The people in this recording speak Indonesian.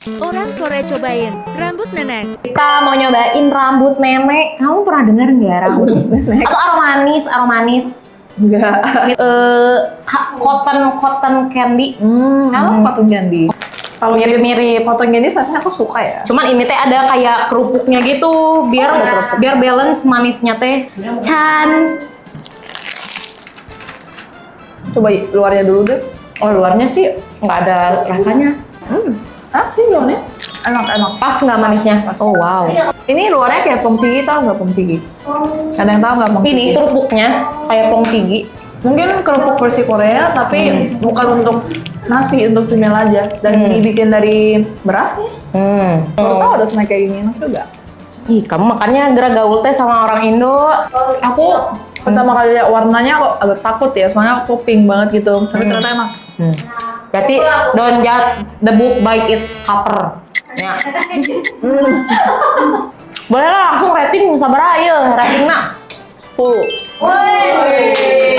Orang Korea cobain rambut nenek. Kita mau nyobain rambut nenek. Kamu pernah dengar nggak rambut nenek? Atau aromanis? Enggak. Cotton candy. Kalau cotton candy. Kalau Mirip-mirip. cotton candy rasanya aku suka ya. Cuman ini teh ada kayak kerupuknya gitu, biar balance manisnya teh. Chan. Coba luarnya dulu deh. Oh luarnya sih nggak ada rasanya. Sih luarnya enak. Pas nggak manisnya? Oh wow. Ini luarnya kayak pongpigi, tau nggak pongpigi? Ada yang tahu nggak pongpigi? Ini kerupuknya kayak pongpigi. Mungkin kerupuk versi Korea, tapi bukan untuk nasi, untuk cemil aja. Dan dibikin dari beras nih. Baru tahu ada snack kayak gini, enak juga. Ih kamu makannya gerak gaul teh sama orang Indo. Aku pertama kali lihat warnanya kok agak takut ya, soalnya aku pink banget gitu. Tapi ternyata enak. Berarti don't judge the book by its cover. Ya. Boleh lah langsung rating sabar aja ratingnya 10.